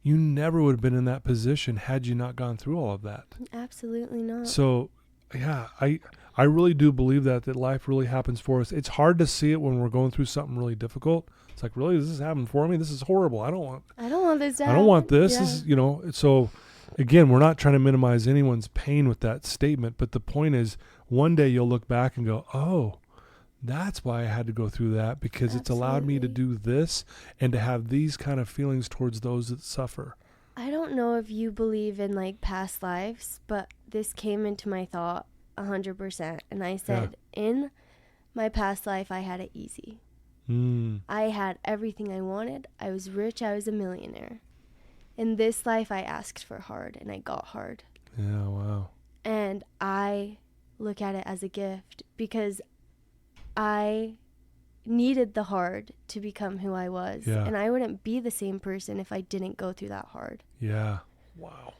You never would have been in that position had you not gone through all of that. Absolutely not. So, yeah, I really do believe that life really happens for us. It's hard to see it when we're going through something really difficult. It's like, really, this is happening for me? This is horrible. I don't want this to happen. I don't want this. Yeah. This is, so again, we're not trying to minimize anyone's pain with that statement, but the point is, one day you'll look back and go, oh, that's why I had to go through that, because It's allowed me to do this and to have these kind of feelings towards those that suffer. I don't know if you believe in like past lives, but this came into my thought 100%. And I said, in my past life, I had it easy. I had everything I wanted. I was rich. I was a millionaire. In this life, I asked for hard, and I got hard. Yeah, wow. And I look at it as a gift, because I needed the hard to become who I was. Yeah. And I wouldn't be the same person if I didn't go through that hard. Yeah. Wow.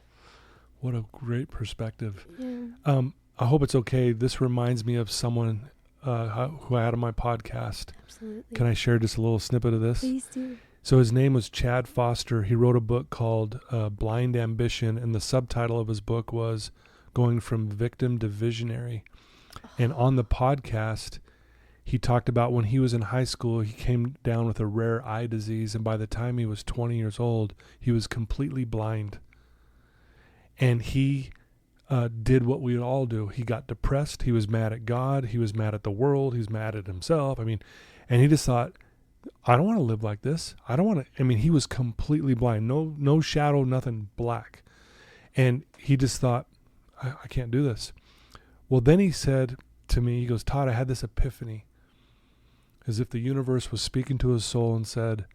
What a great perspective. Yeah. I hope it's okay. This reminds me of someone who I had on my podcast. Absolutely. Can I share just a little snippet of this? Please do. So his name was Chad Foster. He wrote a book called Blind Ambition, and the subtitle of his book was Going from Victim to Visionary. And on the podcast, he talked about when he was in high school, he came down with a rare eye disease, and by the time he was 20 years old, he was completely blind. And he did what we all do. He got depressed. He was mad at God. He was mad at the world. He was mad at himself. I mean, and he just thought, I don't want to live like this. I don't want to. I mean, he was completely blind. No shadow, nothing, black. And he just thought, I can't do this. Well, then he said to me, he goes, Todd, I had this epiphany. As if the universe was speaking to his soul and said,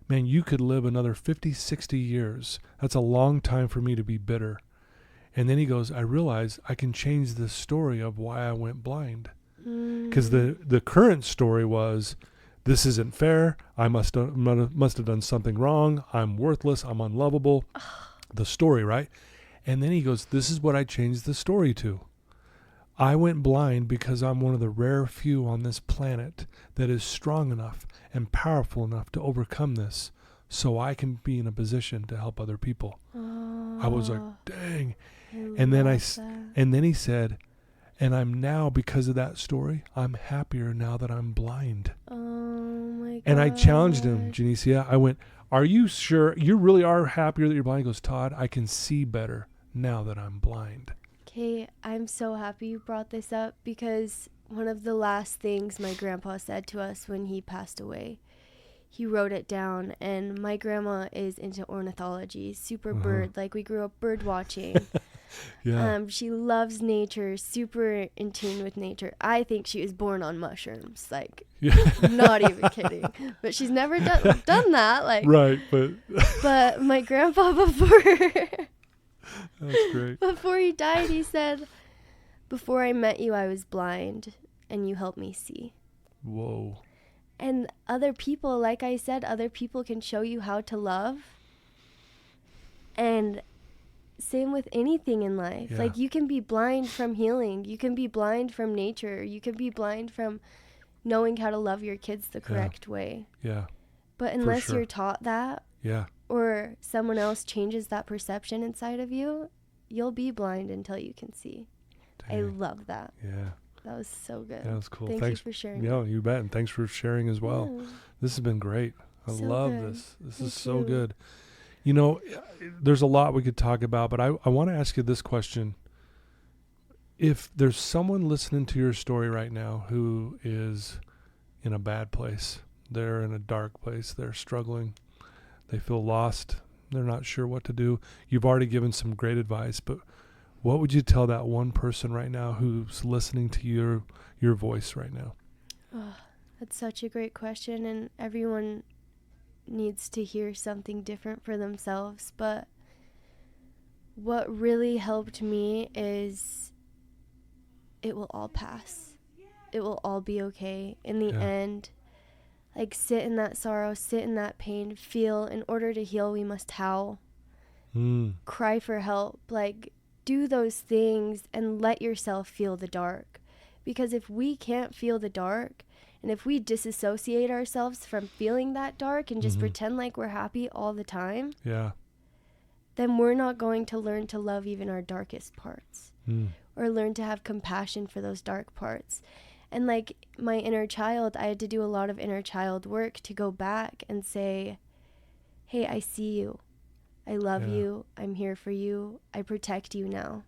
man, you could live another 50, 60 years. That's a long time for me to be bitter. And then he goes, I realize I can change the story of why I went blind. Because the current story was, this isn't fair. I must have done something wrong. I'm worthless. I'm unlovable. The story, right? And then he goes, this is what I changed the story to. I went blind because I'm one of the rare few on this planet that is strong enough and powerful enough to overcome this, so I can be in a position to help other people. I was like, dang. And then he said, and I'm now, because of that story, I'm happier now that I'm blind. Oh my God. And I challenged him, Janecia. I went, are you sure you really are happier that you're blind? He goes, Todd, I can see better now that I'm blind. Okay, I'm so happy you brought this up, because one of the last things my grandpa said to us when he passed away, he wrote it down, and my grandma is into ornithology, super bird, like we grew up bird watching. Yeah. She loves nature, super in tune with nature. I think she was born on mushrooms, like, not even kidding. But she's never done that, like. Right, but my grandpa that's great. before he died, he said, before I met you, I was blind, and you helped me see. Whoa. And other people, like I said, other people can show you how to love. And same with anything in life. Yeah. Like, you can be blind from healing. You can be blind from nature. You can be blind from knowing how to love your kids the correct way. Yeah. But unless sure. you're taught that, Yeah. or someone else changes that perception inside of you, you'll be blind until you can see. Dang. I love that. Yeah. That was so good. Yeah, that was cool. Thanks you for sharing. Yeah, you bet. And thanks for sharing as well. Yeah. This has been great. I So love good. this. This Me is so too. good. You know, there's a lot we could talk about, but I want to ask you this question. If there's someone listening to your story right now who is in a bad place, they're in a dark place, they're struggling, they feel lost, they're not sure what to do. You've already given some great advice, but what would you tell that one person right now who's listening to your voice right now? Oh, that's such a great question, and everyone needs to hear something different for themselves. But what really helped me is it will all pass. It will all be okay in the end. Like, sit in that sorrow, sit in that pain, feel. In order to heal, we must howl, cry for help, like, do those things and let yourself feel the dark. Because if we can't feel the dark, and if we disassociate ourselves from feeling that dark and just pretend like we're happy all the time, then we're not going to learn to love even our darkest parts, or learn to have compassion for those dark parts. And like my inner child, I had to do a lot of inner child work to go back and say, hey, I see you. I love you. I'm here for you. I protect you now.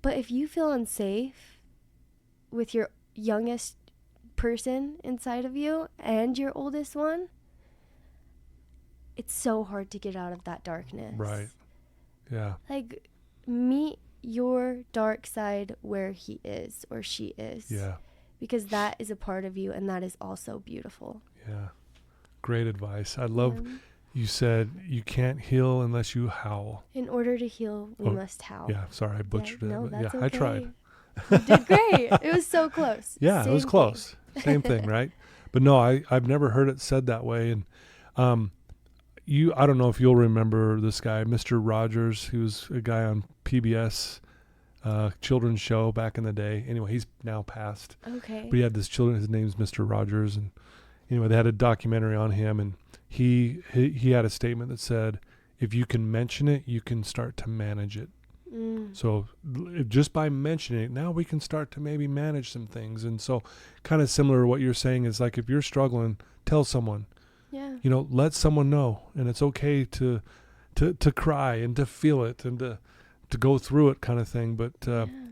But if you feel unsafe with your youngest person inside of you and your oldest one, it's so hard to get out of that darkness. Right. Yeah. Like, meet your dark side where he is or she is. Yeah. Because that is a part of you, and that is also beautiful. Yeah. Great advice. I love you said you can't heal unless you howl. In order to heal, we must howl. Yeah, sorry, I butchered it. No, But that's yeah, okay. I tried. You did great. It was so close. Yeah, Same it was thing. close. Same thing, right? But no, I've never heard it said that way. And I don't know if you'll remember this guy, Mr. Rogers, who was a guy on PBS children's show back in the day. Anyway, he's now passed. Okay. But he had this his name's Mr. Rogers. And anyway, they had a documentary on him, and he had a statement that said, if you can mention it, you can start to manage it. So just by mentioning it, now we can start to maybe manage some things. And so kind of similar to what you're saying is like, if you're struggling, tell someone, let someone know. And it's okay to cry and to feel it and to go through it kind of thing. But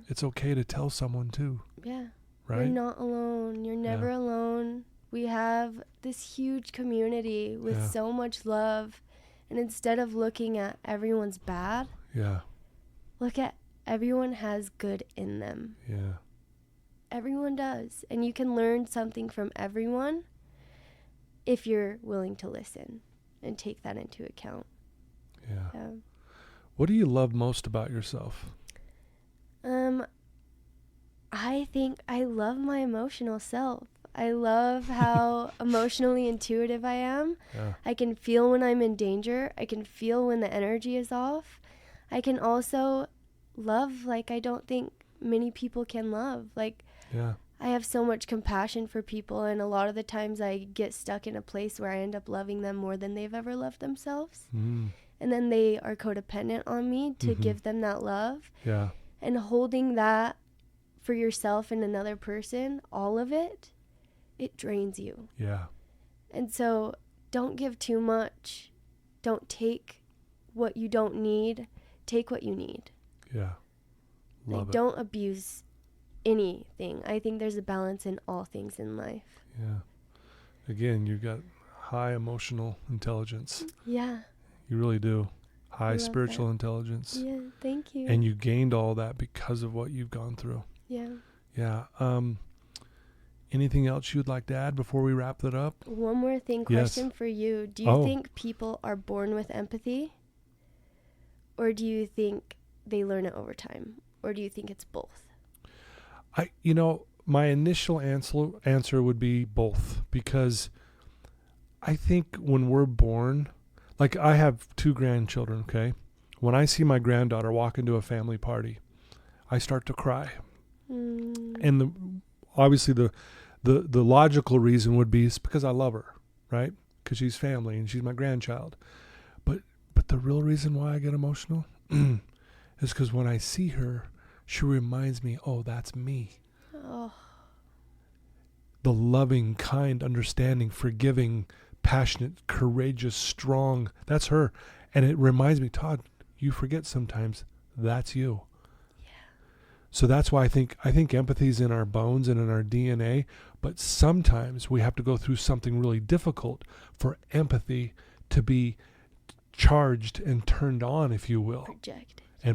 it's okay to tell someone too. Yeah. Right? You're not alone. You're never alone. We have this huge community with so much love. And instead of looking at everyone's bad, look at everyone has good in them. Yeah. Everyone does. And you can learn something from everyone if you're willing to listen and take that into account. Yeah. What do you love most about yourself? I think I love my emotional self. I love how emotionally intuitive I am. Yeah. I can feel when I'm in danger. I can feel when the energy is off. I can also love like I don't think many people can love. Like, I have so much compassion for people, and a lot of the times I get stuck in a place where I end up loving them more than they've ever loved themselves. And then they are codependent on me to give them that love. Yeah. And holding that for yourself and another person, all of it, it drains you. Yeah. And so don't give too much. Don't take what you don't need. Take what you need. Yeah. Love it. Don't abuse anything. I think there's a balance in all things in life. Yeah. Again, you've got high emotional intelligence. Yeah. You really do. High spiritual intelligence. Yeah, thank you. And you gained all that because of what you've gone through. Yeah. Yeah. Anything else you'd like to add before we wrap that up? One more thing, question for you. Do you think people are born with empathy? Or do you think they learn it over time? Or do you think it's both? My initial answer would be both, because I think when we're born, like I have 2 grandchildren, okay? When I see my granddaughter walk into a family party, I start to cry. And obviously the logical reason would be it's because I love her, right? Because she's family and she's my grandchild. But the real reason why I get emotional is because when I see her, she reminds me, oh, that's me. Oh. The loving, kind, understanding, forgiving, passionate, courageous, strong, that's her. And it reminds me, Todd, you forget sometimes that's you. Yeah. So that's why I think empathy is in our bones and in our DNA, but sometimes we have to go through something really difficult for empathy to be charged and turned on, if you will.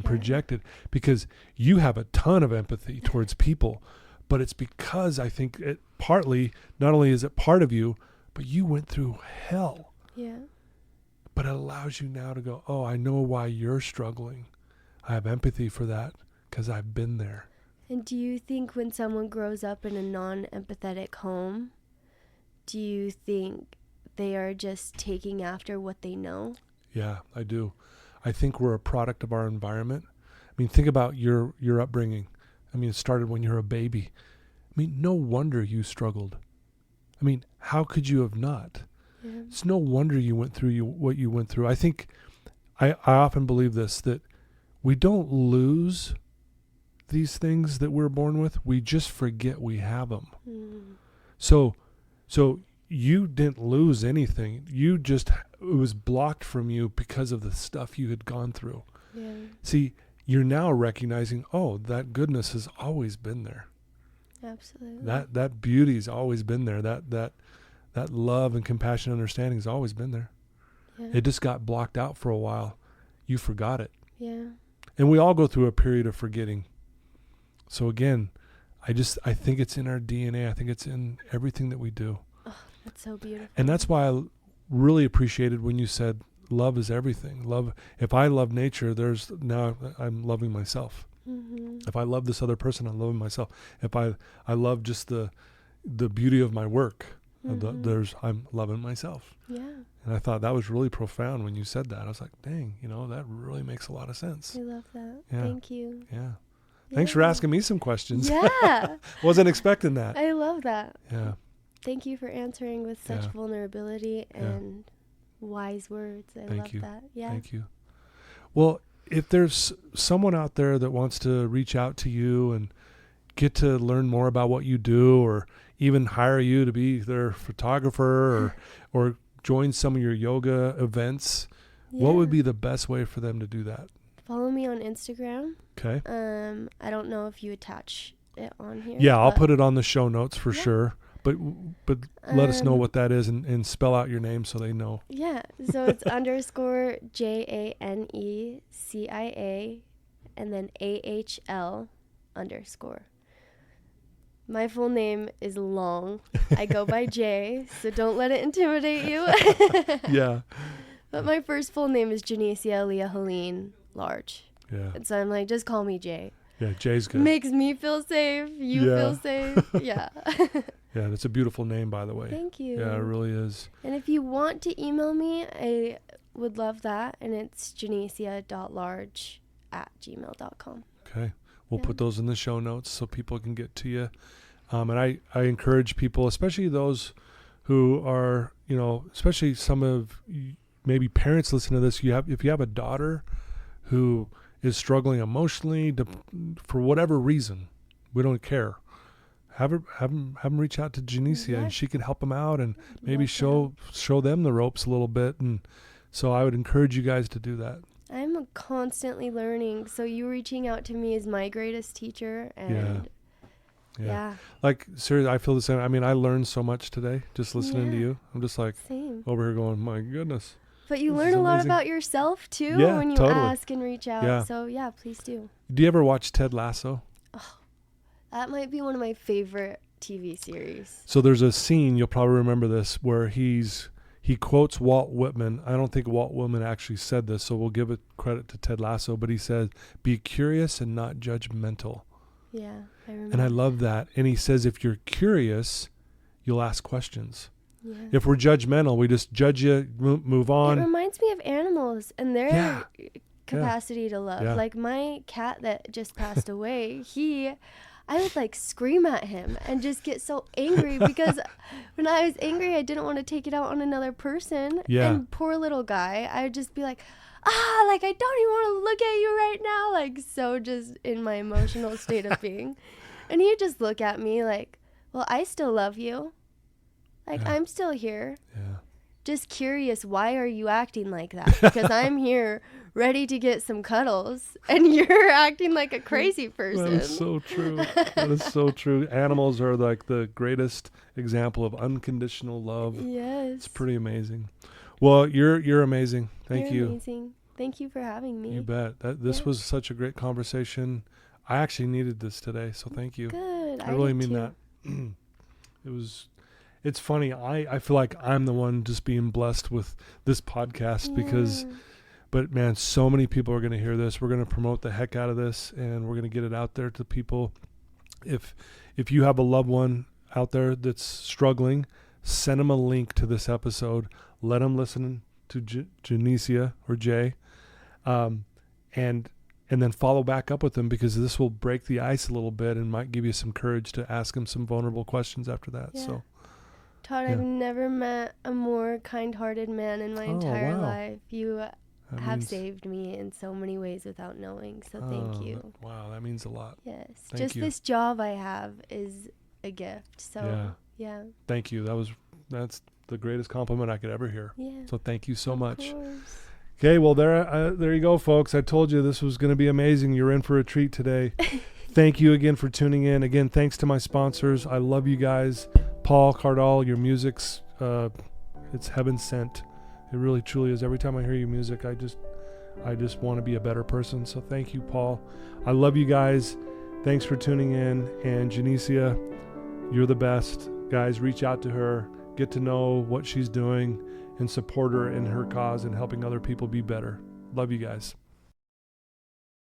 Projected, because you have a ton of empathy towards people, but it's because I think it partly, not only is it part of you, but you went through hell. Yeah. But it allows you now to go, oh, I know why you're struggling. I have empathy for that because I've been there. And do you think when someone grows up in a non-empathetic home, do you think they are just taking after what they know? Yeah, I do. I think we're a product of our environment. I mean, think about your upbringing. I mean, it started when you were a baby. I mean, no wonder you struggled. I mean, how could you have not? Yeah. It's no wonder you went through what you went through. I think, I often believe this, that we don't lose these things that we're born with. We just forget we have them. So you didn't lose anything. It was blocked from you because of the stuff you had gone through. Yeah. See, you're now recognizing, oh, that goodness has always been there. Absolutely. That beauty's always been there. That love and compassion and understanding has always been there. Yeah. It just got blocked out for a while. You forgot it. Yeah. And we all go through a period of forgetting. So again, I think it's in our DNA. I think it's in everything that we do. That's so beautiful. And that's why I really appreciated when you said love is everything. Love. If I love nature, now I'm loving myself. Mm-hmm. If I love this other person, I'm loving myself. If I love just the beauty of my work, I'm loving myself. Yeah. And I thought that was really profound when you said that. I was like, dang, that really makes a lot of sense. I love that. Yeah. Thank you. Yeah. Thanks for asking me some questions. Yeah. Wasn't expecting that. I love that. Yeah. Thank you for answering with such vulnerability and wise words. I Thank love you. that. Yeah. Thank you. Well, if there's someone out there that wants to reach out to you and get to learn more about what you do, or even hire you to be their photographer, or join some of your yoga events, what would be the best way for them to do that? Follow me on Instagram. Okay. I don't know if you attach it on here. Yeah, I'll put it on the show notes for sure. But let us know what that is, and spell out your name so they know. Yeah, so it's _ JANECIA and then AHL _ My full name is long. I go by Jay, so don't let it intimidate you. Yeah. But my first full name is Janecia Large. Yeah. And so I'm like, just call me Jay. Yeah, Jay's good. Makes me feel safe. You feel safe. Yeah. Yeah, that's a beautiful name, by the way. Thank you. Yeah, it really is. And if you want to email me, I would love that. And it's janecia.large@gmail.com. Okay. We'll put those in the show notes so people can get to you. And I encourage people, especially those who are, especially some of maybe parents listen to this. If you have a daughter who is struggling emotionally for whatever reason, we don't care. Have them reach out to Janecia, and she can help them out, and maybe show them the ropes a little bit. And so I would encourage you guys to do that. I'm constantly learning, so you reaching out to me is my greatest teacher. And yeah. Like, seriously, I feel the same. I mean, I learned so much today just listening to you. I'm just like over here going, my goodness. But you learn a lot about yourself too when you ask and reach out. Yeah. So yeah, please do. Do you ever watch Ted Lasso? Oh, that might be one of my favorite TV series. So there's a scene, you'll probably remember this, where he quotes Walt Whitman. I don't think Walt Whitman actually said this, so we'll give it credit to Ted Lasso, but he said, be curious and not judgmental. Yeah, I remember. And I love that. And he says, if you're curious, you'll ask questions. Yeah. If we're judgmental, we just judge you, move on. It reminds me of animals and their capacity to love. Like my cat that just passed away, I would like scream at him and just get so angry because when I was angry, I didn't want to take it out on another person. Yeah. And poor little guy, I would just be like, like I don't even want to look at you right now. Like so just in my emotional state of being. And he'd just look at me like, well, I still love you. Like I'm still here. Yeah. Just curious, why are you acting like that? Because I'm here ready to get some cuddles and you're acting like a crazy person. That is so true. That is so true. Animals are like the greatest example of unconditional love. Yes. It's pretty amazing. Well, you're amazing. Thank you. Amazing. Thank you for having me. You bet. This was such a great conversation. I actually needed this today, so thank you. Good. I really mean that. It's funny. I feel like I'm the one just being blessed with this podcast but man, so many people are going to hear this. We're going to promote the heck out of this, and we're going to get it out there to people. If you have a loved one out there that's struggling, send them a link to this episode. Let them listen to Janecia or Jay, and then follow back up with them, because this will break the ice a little bit and might give you some courage to ask them some vulnerable questions after that. Yeah. So. Todd, I've never met a more kind-hearted man in my entire life. You have saved me in so many ways without knowing, so thank you. Wow, that means a lot. Yes, thank you. This job I have is a gift, so yeah. Thank you. That's the greatest compliment I could ever hear. Yeah. So thank you so much. Course. Okay, well, there you go, folks. I told you this was going to be amazing. You're in for a treat today. Thank you again for tuning in. Again, thanks to my sponsors. I love you guys. Paul Cardall, your music's it's heaven sent. It really truly is. Every time I hear your music, I just want to be a better person. So thank you, Paul. I love you guys. Thanks for tuning in. And Janecia, you're the best. Guys, reach out to her, get to know what she's doing, and support her in her cause and helping other people be better. Love you guys.